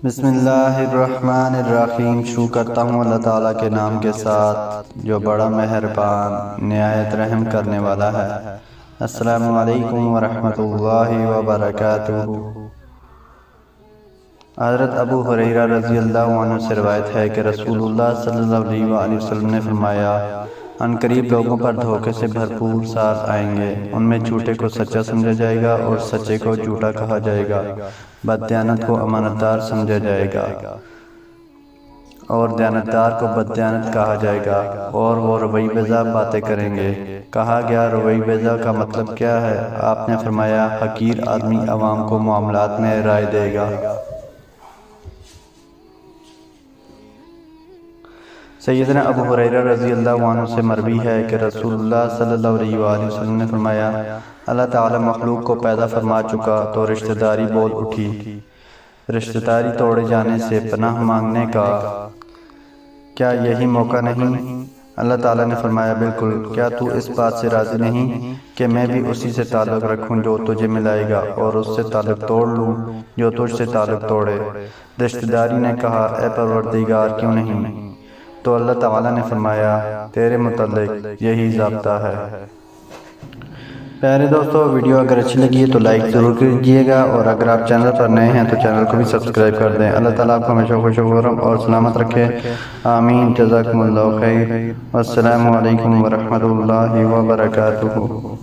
बिस्मिल्लाहिर्रहमानिर्रहीम। शुरू करता हूँ अल्लाह ताला के नाम के साथ जो बड़ा मेहरबान निहायत रहम करने वाला है। अस्सलामु अलैकुम वरहमतुल्लाहि वबरकातुहू। हज़रत अबू हुरैरा रज़ी अल्लाहु अन्हु से रिवायत है कि रसूलुल्लाह सल्लल्लाहु अलैहि वसल्लम ने फरमाया, अनकरीब लोगों पर धोखे से भरपूर साल आएंगे। उनमें झूठे को सच्चा समझा जाएगा और सच्चे को झूठा कहा जाएगा। बददियानत को अमानतदार समझा जाएगा और दयानतदार को बददियानत कहा जाएगा। और वो रवई बेजा बातें करेंगे। कहा गया, रवई बेजा का मतलब क्या है? आपने फरमाया, हकीर आदमी अवाम को मामलात में राय देगा। सैयदना अबू हुरैरा रज़ी अल्लाहु अन्हु से मरवी है कि रसूलुल्लाह सल्लल्लाहु अलैहि वसल्लम ने फरमाया, अल्लाह ताला मखलूक को पैदा फरमा चुका तो रिश्तेदारी बोल उठी। रिश्तेदारी तोड़े जाने से पनाह मांगने का क्या यही मौका नहीं? अल्लाह ताला ने फरमाया, बिल्कुल। क्या तू इस बात से राज़ी नहीं कि मैं भी उसी से ताल्लुक़ रखूं जो तुझे मिलाएगा और उससे ताल्लुक़ तोड़ लूं जो तुझसे ताल्लुक़ तोड़े? रिश्तेदारी ने कहा, ए परवरदिगार, क्यों नहीं? तो अल्लाह ताला ने फरमाया, तेरे मुतल्लिक यही ज़ाब्ता है। प्यारे दोस्तों, वीडियो अगर अच्छी लगी है तो लाइक ज़रूर कीजिएगा और अगर आप चैनल पर नए हैं तो चैनल को भी सब्सक्राइब कर दें। अल्लाह ताला आपको हमेशा खुश और सलामत रखे। आमीन। जज़ाकुमुल्लाहु खैर। अस्सलामु अलैकुम वरहमतुल्लाहि वबरकातुहू।